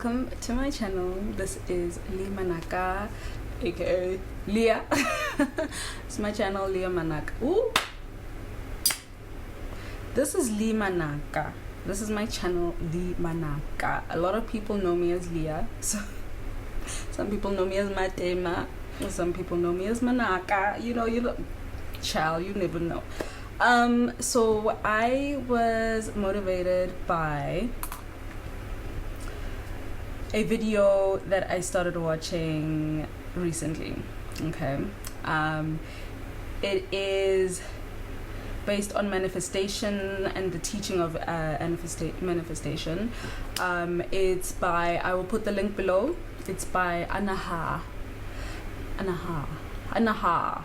welcome to my channel. This is Manaka, aka Leah. It's my channel, Leah Manaka. Ooh. This is Manaka. This is my channel, Manaka. A lot of people know me as Leah. So some people know me as Matema. Some people know me as Manaka. You know, child, you never know. So I was motivated by a video that I started watching recently. Okay. It is based on manifestation and the teaching of manifestation. It's by, I will put the link below. It's by Anaha. I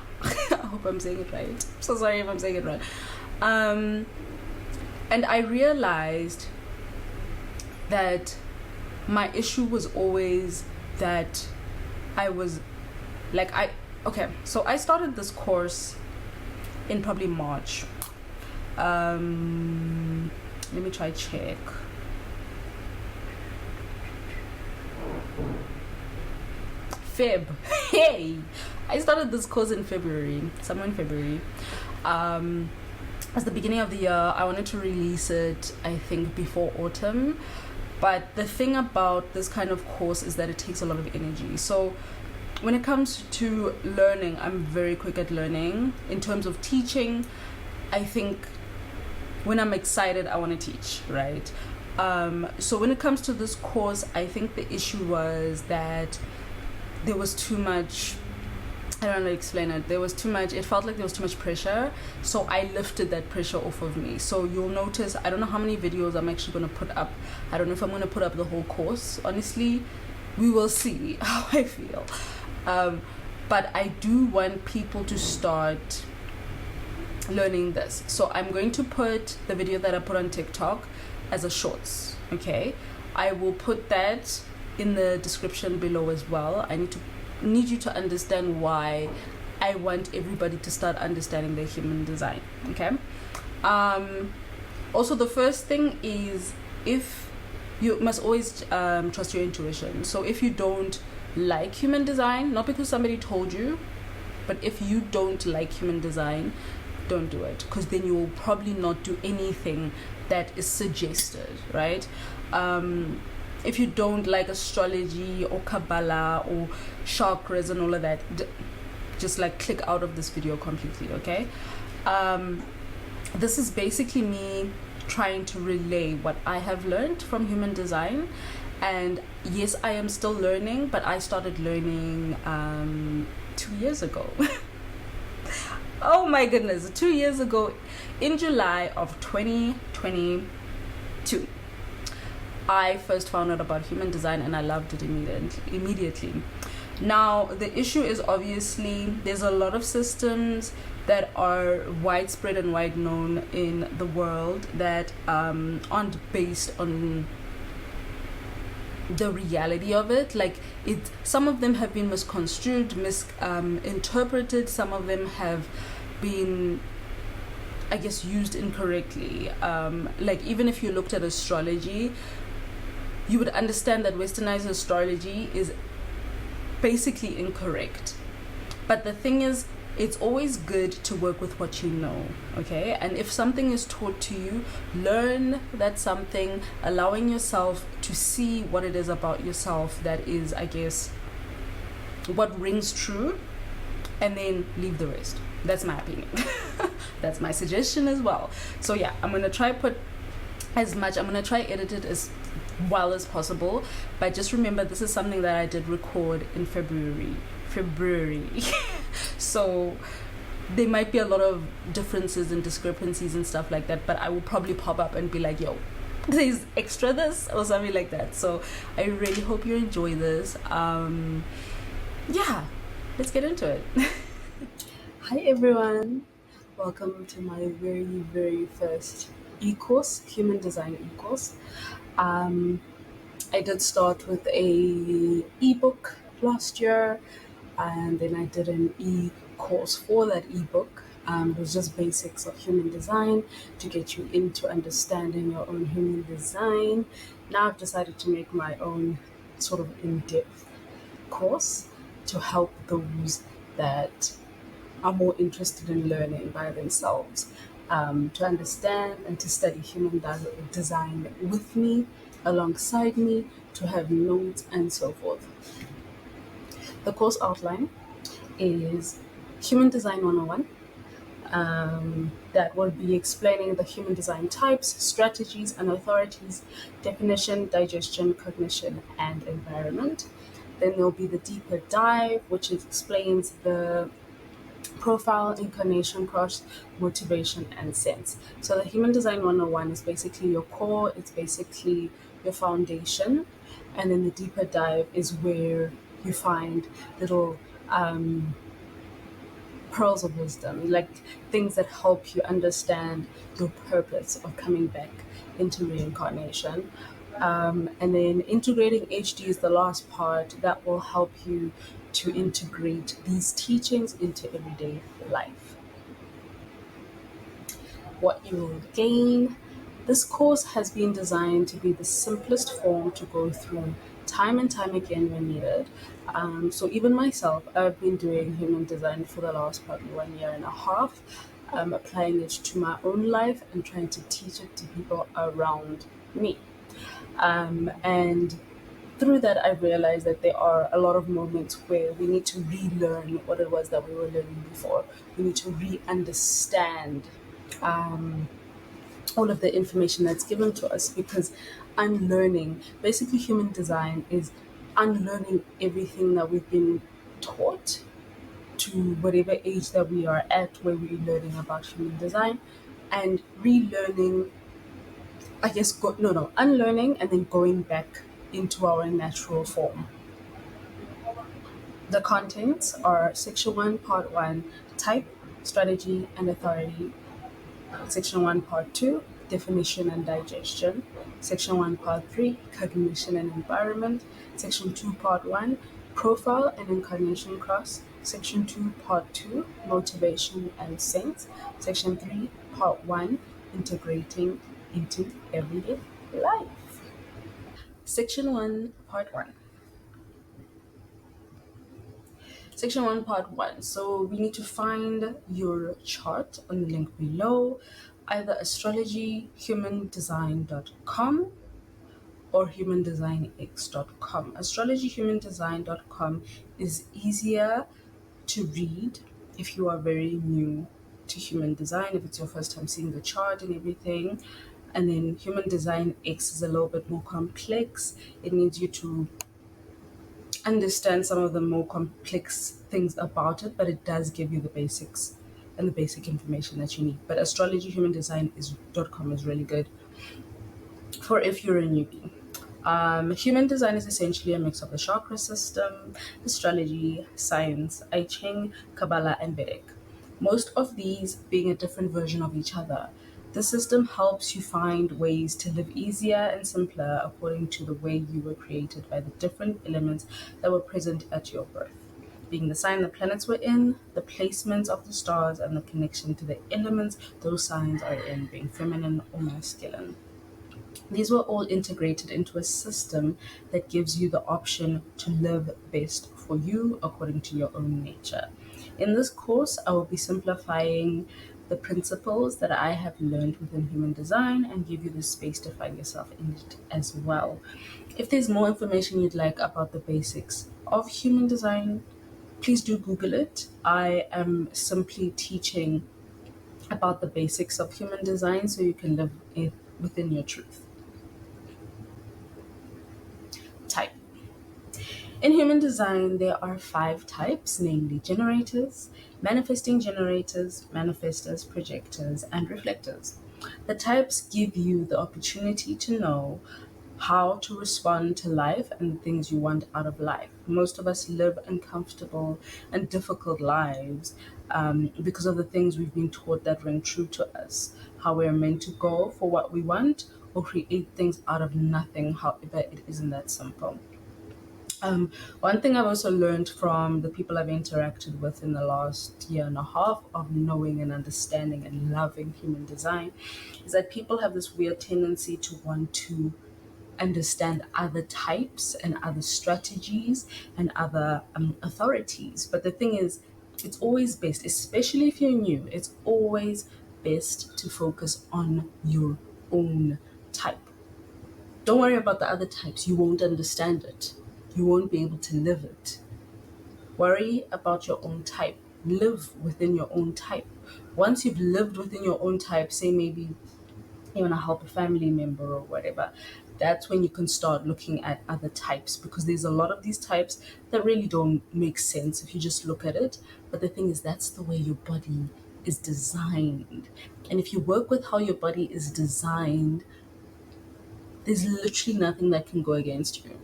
hope I'm saying it right. I'm so sorry if I'm saying it wrong. And I realized that my issue was always that I was like, so I started this course in probably March. Let me try check. Feb. Hey, I started this course in February, somewhere in February. As the beginning of the year, I wanted to release it, I think, before autumn. But the thing about this kind of course is that it takes a lot of energy. So when it comes to learning, I'm very quick at learning. In terms of teaching, I think when I'm excited, I want to teach, right? So when it comes to this course, I think the issue was that there was too much, I don't know how to explain it. There was too much, it felt like there was too much pressure. So I lifted that pressure off of me. So you'll notice, I don't know how many videos I'm actually going to put up. I don't know if I'm going to put up the whole course. Honestly, we will see how I feel. But I do want people to start learning this. So I'm going to put the video that I put on TikTok as a shorts. Okay. I will put that in the description below as well. I need you to understand why I want everybody to start understanding their human design. Okay. Also, the first thing is, if you must always trust your intuition. So if you don't like human design, not because somebody told you, but if you don't like human design, don't do it, because then you will probably not do anything that is suggested, right? If you don't like astrology or Kabbalah or chakras and all of that, just like click out of this video completely, okay? This is basically me trying to relay what I have learned from human design. And yes, I am still learning, but I started learning 2 years ago. Oh my goodness, 2 years ago, in July of 2022. I first found out about human design and I loved it immediately. Now, the issue is obviously there's a lot of systems that are widespread and wide known in the world that aren't based on the reality of it. Like, some of them have been misconstrued, misinterpreted. Some of them have been, I guess, used incorrectly. Like, even if you looked at astrology, you would understand that westernized astrology is basically incorrect. But the thing is, it's always good to work with what you know, okay? And if something is taught to you, learn that something, allowing yourself to see what it is about yourself that is, I guess, what rings true, and then leave the rest. That's my opinion. That's my suggestion as well. So yeah, I'm gonna try edit it as well as possible, but just remember, this is something that I did record in February. So there might be a lot of differences and discrepancies and stuff like that, but I will probably pop up and be like, yo, please extra this or something like that. So I really hope you enjoy this. Yeah, let's get into it. Hi everyone, welcome to my very, very first e-course, human design e-course. I did start with a ebook last year, and then I did an e-course for that ebook. It was just basics of human design to get you into understanding your own human design. Now I've decided to make my own sort of in-depth course to help those that are more interested in learning by themselves, to understand and to study design with me, alongside me, to have notes and so forth. The course outline is Human Design 101. That will be explaining the human design types, strategies, and authorities, definition, digestion, cognition, and environment. Then there'll be the deeper dive, which explains the profile, incarnation, cross, motivation, and sense. So the Human Design 101 is basically your core, it's basically your foundation. And then the deeper dive is where you find little pearls of wisdom, like things that help you understand your purpose of coming back into reincarnation. And then integrating HD is the last part that will help you to integrate these teachings into everyday life. What you will gain. This course has been designed to be the simplest form to go through time and time again when needed. So even myself, I've been doing human design for the last probably 1 year and a half, applying it to my own life and trying to teach it to people around me. And through that, I realized that there are a lot of moments where we need to relearn what it was that we were learning before. We need to re-understand all of the information that's given to us, because unlearning, basically human design is unlearning everything that we've been taught to whatever age that we are at where we're learning about human design, and relearning, I guess, unlearning and then going back into our natural form. The contents are Section 1, Part 1, Type, Strategy, and Authority. Section 1, Part 2, Definition and Digestion. Section 1, Part 3, Cognition and Environment. Section 2, Part 1, Profile and Incarnation Cross. Section 2, Part 2, Motivation and Sense. Section 3, Part 1, Integrating into Everyday Life. Section 1, Part 1. Section 1, Part 1. So we need to find your chart on the link below, either astrologyhumandesign.com or humandesignx.com. Astrologyhumandesign.com is easier to read if you are very new to human design, if it's your first time seeing the chart and everything. And then Human Design X is a little bit more complex. It needs you to understand some of the more complex things about it, but it does give you the basics and the basic information that you need. But astrologyhumandesign.com is really good for if you're a newbie. Human design is essentially a mix of the chakra system, astrology, science, I Ching, Kabbalah, and Vedic. Most of these being a different version of each other. The system helps you find ways to live easier and simpler according to the way you were created by the different elements that were present at your birth, being the sign the planets were in, the placements of the stars, and the connection to the elements those signs are in, being feminine or masculine. These were all integrated into a system that gives you the option to live best for you according to your own nature. In this course, I will be simplifying the principles that I have learned within human design and give you the space to find yourself in it as well. If there's more information you'd like about the basics of human design, please do Google it. I am simply teaching about the basics of human design so you can live it within your truth. Type. In human design, there are 5 types, namely generators, manifesting generators, manifestors, projectors, and reflectors. The types give you the opportunity to know how to respond to life and the things you want out of life. Most of us live uncomfortable and difficult lives because of the things we've been taught that ring true to us, how we're meant to go for what we want or create things out of nothing, however, it isn't that simple. One thing I've also learned from the people I've interacted with in the last year and a half of knowing and understanding and loving human design is that people have this weird tendency to want to understand other types and other strategies and other authorities. But the thing is, it's always best, especially if you're new, it's always best to focus on your own type. Don't worry about the other types, you won't understand it. You won't be able to live it. Worry about your own type. Live within your own type. Once you've lived within your own type, say maybe you want to help a family member or whatever, that's when you can start looking at other types, because there's a lot of these types that really don't make sense if you just look at it. But the thing is, that's the way your body is designed. And if you work with how your body is designed, there's literally nothing that can go against you.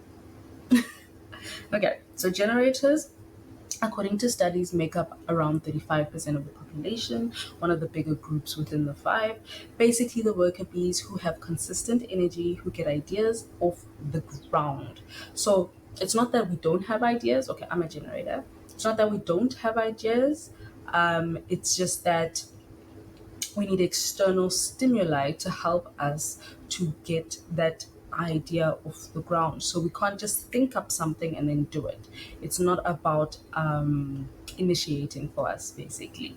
Okay, so generators, according to studies, make up around 35% of the population, one of the bigger groups within the five. Basically, the worker bees who have consistent energy, who get ideas off the ground. So it's not that we don't have ideas. Okay, I'm a generator. It's not that we don't have ideas. It's just that we need external stimuli to help us to get that idea off the ground. So we can't just think up something and then do it. It's not about initiating for us, basically.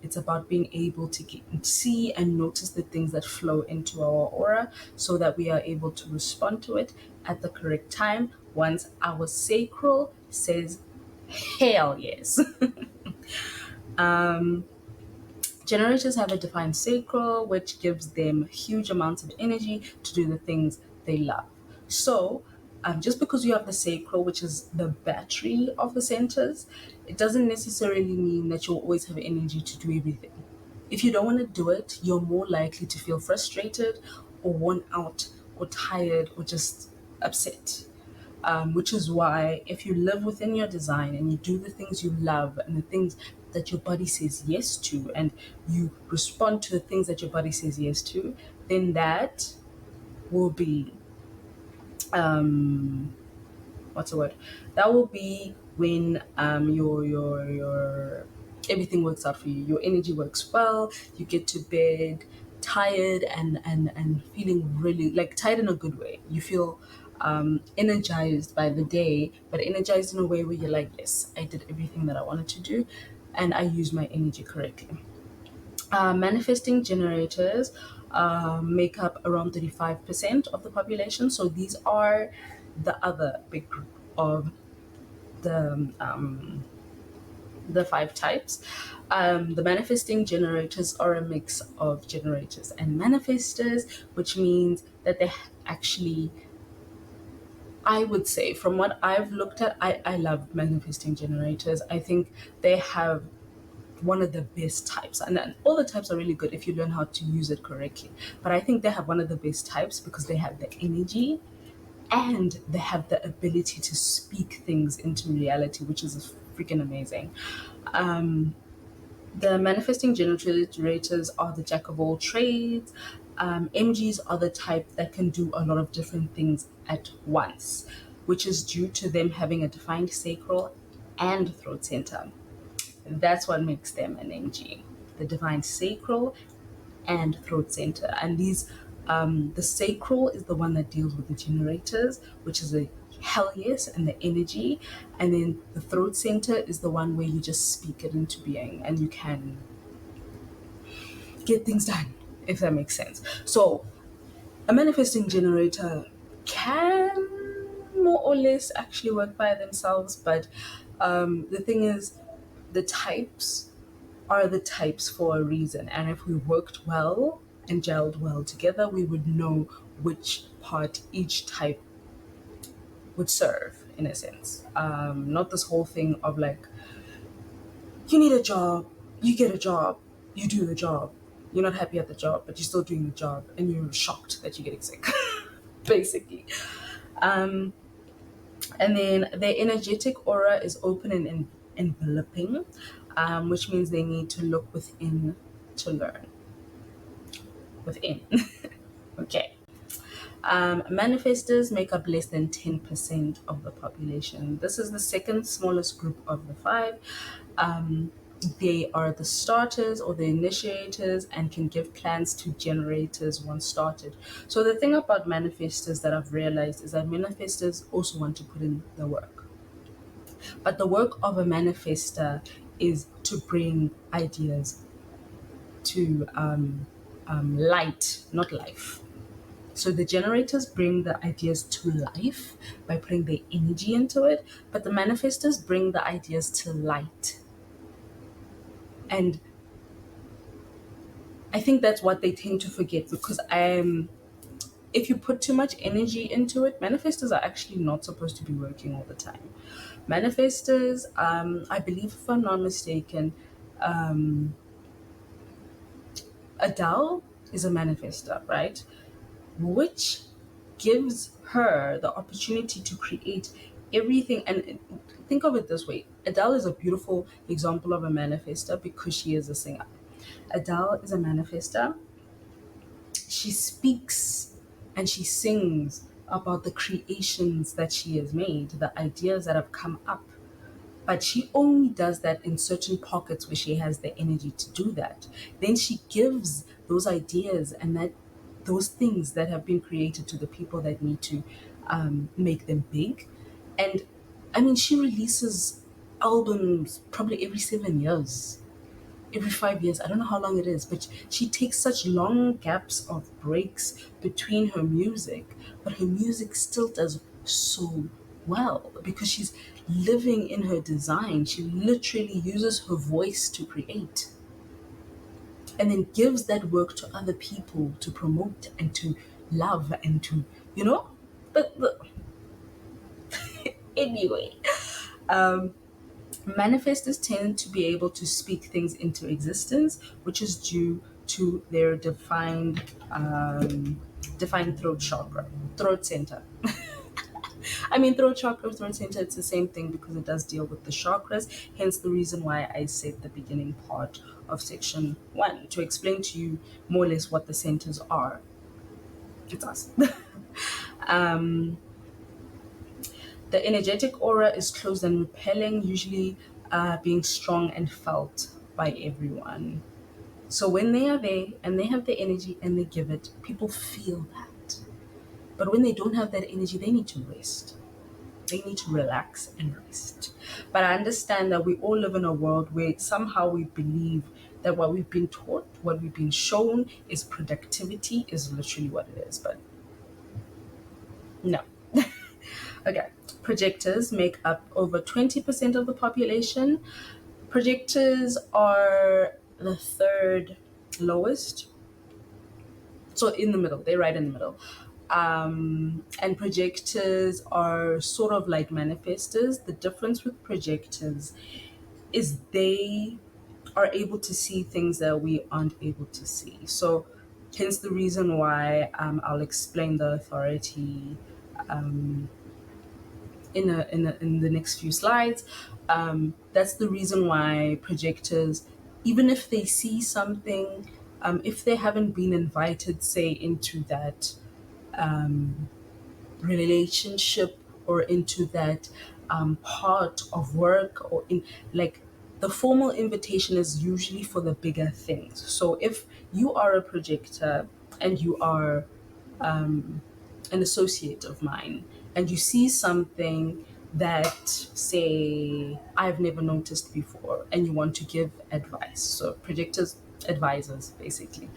It's about being able to see and notice the things that flow into our aura so that we are able to respond to it at the correct time once our sacral says, hell yes. Generators have a defined sacral, which gives them huge amounts of energy to do the things they love. So, just because you have the sacral, which is the battery of the centers, it doesn't necessarily mean that you'll always have energy to do everything. If you don't want to do it, you're more likely to feel frustrated or worn out or tired or just upset. Which is why if you live within your design and you do the things you love and the things that your body says yes to, and you respond to the things that your body says yes to, then that will be what's the word? That will be when your everything works out for you. Your energy works well. You get to bed tired and feeling really like tired in a good way. You feel energized by the day, but energized in a way where you're like, yes, I did everything that I wanted to do, and I used my energy correctly. Manifesting generators make up around 35% of the population. So these are the other big group of the five types. The manifesting generators are a mix of generators and manifestors, which means that they actually, I would say, from what I've looked at, I love manifesting generators. I think they have one of the best types, and then all the types are really good if you learn how to use it correctly, but I think they have one of the best types because they have the energy and they have the ability to speak things into reality, which is freaking amazing. The manifesting generators are the jack of all trades. MGs are the type that can do a lot of different things at once, which is due to them having a defined sacral and throat center. That's what makes them an MG. The divine sacral and throat center. And the sacral is the one that deals with the generators, which is a hell yes and the energy. And then the throat center is the one where you just speak it into being and you can get things done, if that makes sense. So a manifesting generator can more or less actually work by themselves, but the thing is, the types are the types for a reason. And if we worked well and gelled well together, we would know which part each type would serve, in a sense. Not this whole thing of like, you need a job, you get a job, you do the job. You're not happy at the job, but you're still doing the job and you're shocked that you're getting sick, basically. Um, and then their energetic aura is open and enveloping, which means they need to look within to learn. Within. Okay. Manifestors make up less than 10% of the population. This is the second smallest group of the five. Um, they are the starters or the initiators and can give plans to generators once started. So, the thing about manifestors that I've realized is that manifestors also want to put in the work. But the work of a manifester is to bring ideas to light, not life. So the generators bring the ideas to life by putting their energy into it, but the manifestors bring the ideas to light. And I think that's what they tend to forget because if you put too much energy into it, manifestors are actually not supposed to be working all the time. Manifestors, I believe, if I'm not mistaken, Adele is a manifestor, right? Which gives her the opportunity to create everything. And think of it this way: Adele is a beautiful example of a manifester because she is a singer. Adele is a manifester. She speaks and she sings about the creations that she has made, the ideas that have come up, but she only does that in certain pockets where she has the energy to do that. Then she gives those ideas and that those things that have been created to the people that need to make them big. And I mean, she releases albums probably every 7 years, every 5 years. I don't know how long it is, but she takes such long gaps of breaks between her music, but her music still does so well because she's living in her design. She literally uses her voice to create and then gives that work to other people to promote and to love and to, you know? But anyway, manifestors tend to be able to speak things into existence, which is due to their defined throat chakra, throat center. I mean, throat chakra, throat center, it's the same thing because it does deal with the chakras. Hence, the reason why I said the beginning part of section one to explain to you more or less what the centers are. It's us. The energetic aura is closed and repelling, usually being strong and felt by everyone. So when they are there and they have the energy and they give it, people feel that. But when they don't have that energy, they need to rest. They need to relax and rest. But I understand that we all live in a world where somehow we believe that what we've been taught, what we've been shown is productivity is literally what it is. But no. Okay. Projectors make up over 20% of the population. Projectors are the third lowest. So in the middle, they're right in the middle. And projectors are sort of like manifestors. The difference with projectors is they are able to see things that we aren't able to see. So hence the reason why I'll explain the authority in the next few slides. That's the reason why projectors, even if they see something, if they haven't been invited, say, into that relationship or into that part of work or in like the formal invitation is usually for the bigger things. So if you are a projector and you are an associate of mine and you see something that say I've never noticed before and you want to give advice, so projectors, advisors basically,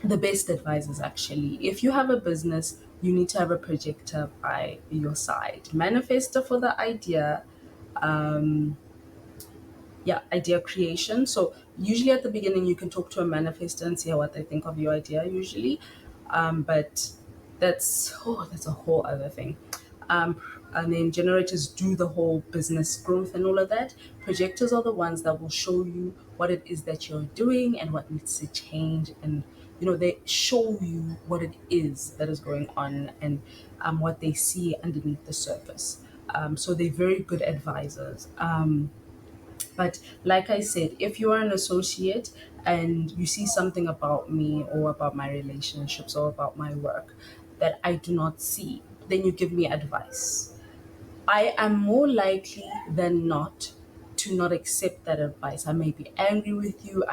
the best advisors actually, if you have a business you need to have a projector by your side, manifestor for the idea, yeah, idea creation. So usually at the beginning you can talk to a manifestor and see what they think of your idea usually, but that's a whole other thing. And then generators do the whole business growth and all of that. Projectors are the ones that will show you what it is that you're doing and what needs to change, and they show you what it is that is going on and what they see underneath the surface. So they're very good advisors. But like I said, if you are an associate and you see something about me or about my relationships or about my work that I do not see, then you give me advice. I am more likely than not to not accept that advice. I may be angry with you.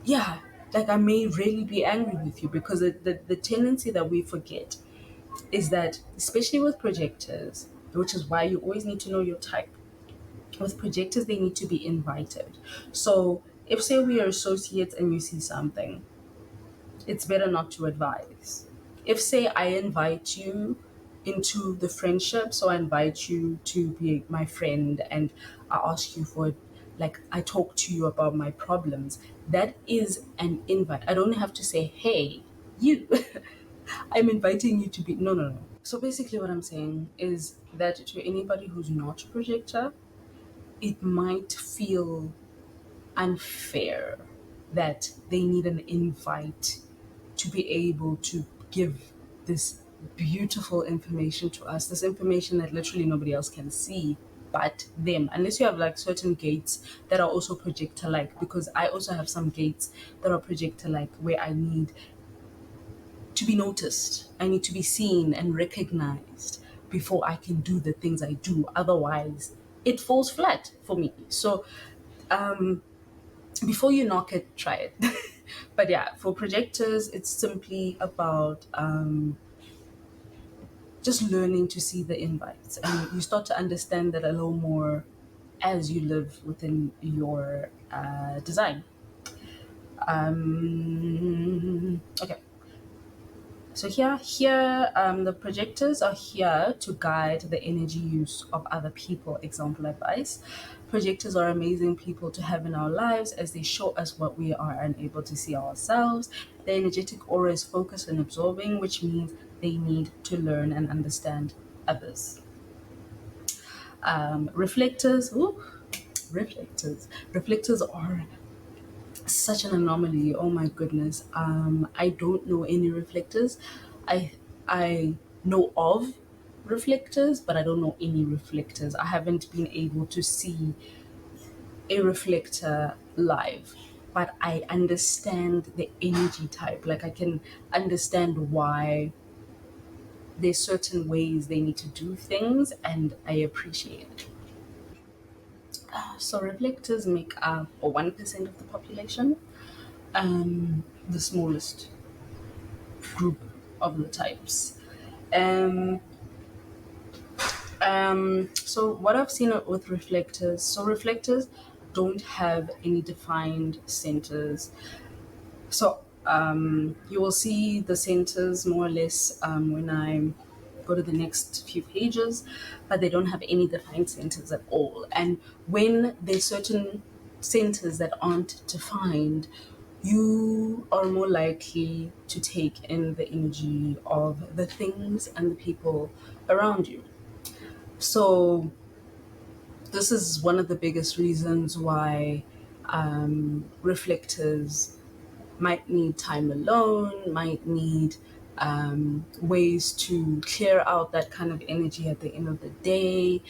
Yeah, like I may really be angry with you because the tendency that we forget is that, especially with projectors, which is why you always need to know your type. With projectors, they need to be invited. So if say we are associates and you see something, it's better not to advise. If say I invite you into the friendship, so I invite you to be my friend and I ask you for, like, I talk to you about my problems, that is an invite. I don't have to say, hey, you, I'm inviting you to be, no, no, no. So basically what I'm saying is that to anybody who's not a projector, it might feel unfair that they need an invite to be able to give this beautiful information to us, this information that literally nobody else can see but them, unless you have like certain gates that are also projector like, because I also have some gates that are projector like where I need to be noticed, I need to be seen and recognized before I can do the things I do, otherwise it falls flat for me. So before you knock it, try it. But yeah, for projectors, it's simply about just learning to see the invites, and you start to understand that a little more as you live within your design. Okay, so the projectors are here to guide the energy use of other people. Example advice. Projectors are amazing people to have in our lives as they show us what we are unable to see ourselves. Their energetic aura is focused and absorbing, which means they need to learn and understand others. Reflectors, ooh, reflectors are such an anomaly. Oh my goodness. I don't know any reflectors. I know of reflectors, but I don't know any reflectors. I haven't been able to see a reflector live. But I understand the energy type. Like I can understand why there's certain ways they need to do things, and I appreciate it. So reflectors make up 1% of the population, the smallest group of the types. Um, so what I've seen with reflectors, so reflectors don't have any defined centers. So you will see the centers more or less when I go to the next few pages, but they don't have any defined centers at all. And when there's certain centers that aren't defined, you are more likely to take in the energy of the things and the people around you. So this is one of the biggest reasons why reflectors might need time alone, might need ways to clear out that kind of energy at the end of the day.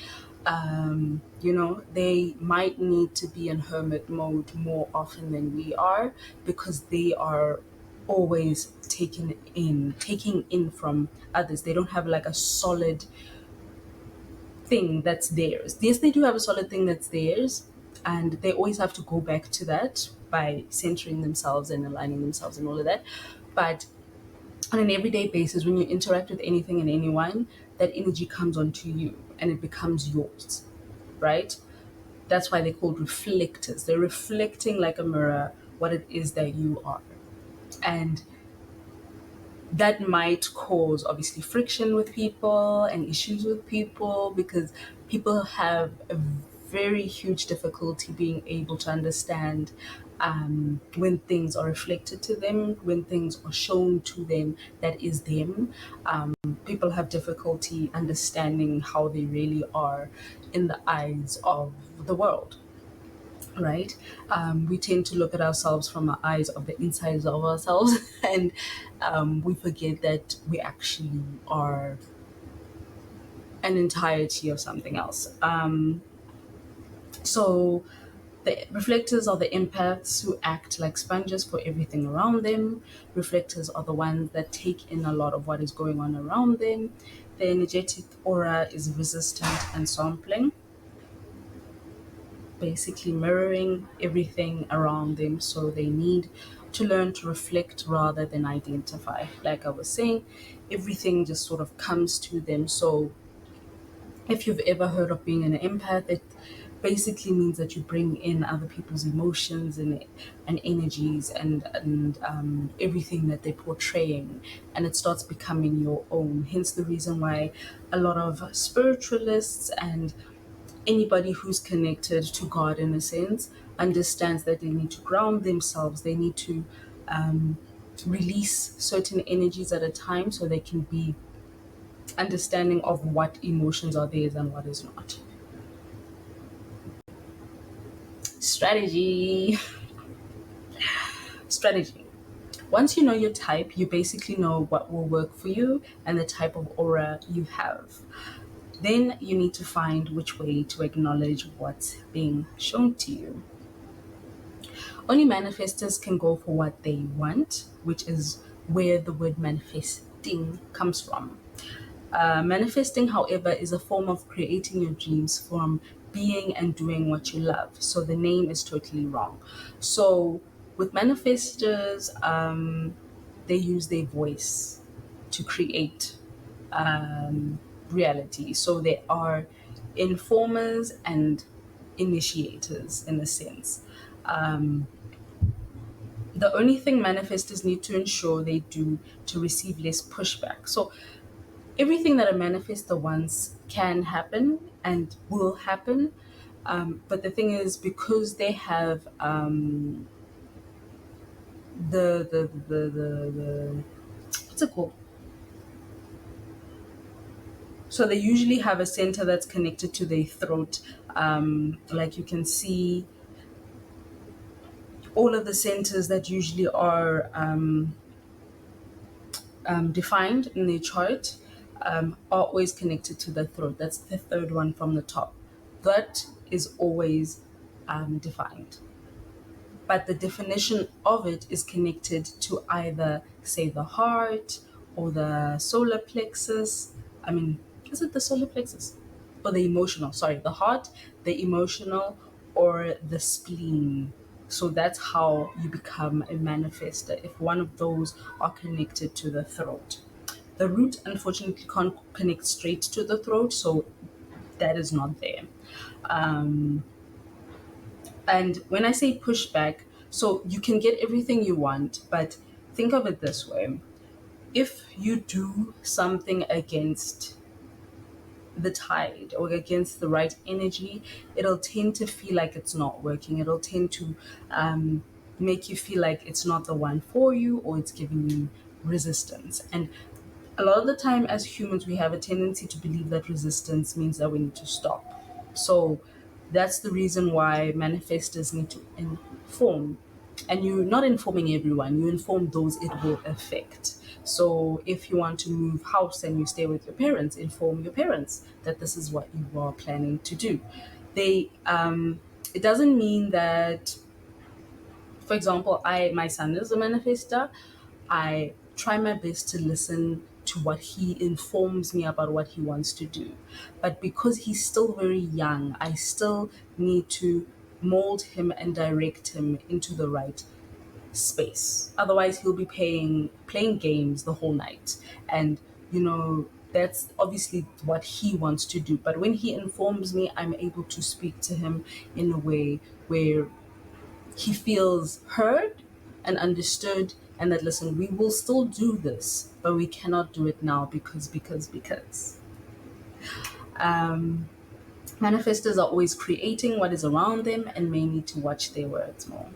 They might need to be in hermit mode more often than we are because they are always taking in from others. They don't have like a solid thing that's theirs. Yes, they do have a solid thing that's theirs, and they always have to go back to that by centering themselves and aligning themselves and all of that. But on an everyday basis, when you interact with anything and anyone, that energy comes onto you and it becomes yours, right? That's why they're called reflectors. They're reflecting like a mirror what it is that you are. And that might cause obviously friction with people and issues with people because people have a very huge difficulty being able to understand when things are reflected to them, when things are shown to them that is them. People have difficulty understanding how they really are in the eyes of the world, right? We tend to look at ourselves from the eyes of the insides of ourselves, and we forget that we actually are an entirety of something else. So the reflectors are the empaths who act like sponges for everything around them. Reflectors are the ones that take in a lot of what is going on around them. The energetic aura is resistant and sampling, basically mirroring everything around them. So they need to learn to reflect rather than identify. Like I was saying, everything just sort of comes to them. So if you've ever heard of being an empath, it basically means that you bring in other people's emotions and energies and everything that they're portraying, and it starts becoming your own. Hence the reason why a lot of spiritualists and anybody who's connected to God in a sense understands that they need to ground themselves. They need to um, release certain energies at a time so they can be understanding of what emotions are theirs and what is not. Strategy. Strategy. Once you know your type, you basically know what will work for you and the type of aura you have. Then you need to find which way to acknowledge what's being shown to you. Only manifestors can go for what they want, which is where the word manifesting comes from. Manifesting, however, is a form of creating your dreams from being and doing what you love. So the name is totally wrong. So with manifestors, they use their voice to create reality. So they are informers and initiators in a sense. The only thing manifestors need to ensure they do to receive less pushback. So everything that a manifestor wants can happen and will happen. But the thing is, because they have the what's it called? So they usually have a center that's connected to their throat. Like you can see, all of the centers that usually are defined in the chart are always connected to the throat. That's the third one from the top. That is always defined. But the definition of it is connected to either, say, the heart or the solar plexus. I mean, is it the solar plexus? Or the emotional? Sorry, the heart, the emotional, or the spleen. So that's how you become a manifester, if one of those are connected to the throat. The root, unfortunately, can't connect straight to the throat, so that is not there. And when I say pushback, so you can get everything you want, but think of it this way. If you do something against the tide or against the right energy, it'll tend to feel like it's not working. It'll tend to make you feel like it's not the one for you or it's giving you resistance. And a lot of the time, as humans, we have a tendency to believe that resistance means that we need to stop. So that's the reason why manifestors need to inform. And you're not informing everyone, you inform those it will affect. So if you want to move house and you stay with your parents, inform your parents that this is what you are planning to do. They it doesn't mean that, for example, my son is a manifester. I try my best to listen to what he informs me about what he wants to do. But because he's still very young, I still need to mold him and direct him into the right space. Otherwise, he'll be playing games the whole night. And, that's obviously what he wants to do. But when he informs me, I'm able to speak to him in a way where he feels heard and understood, and that, listen, we will still do this, but we cannot do it now because manifestors are always creating what is around them and may need to watch their words more.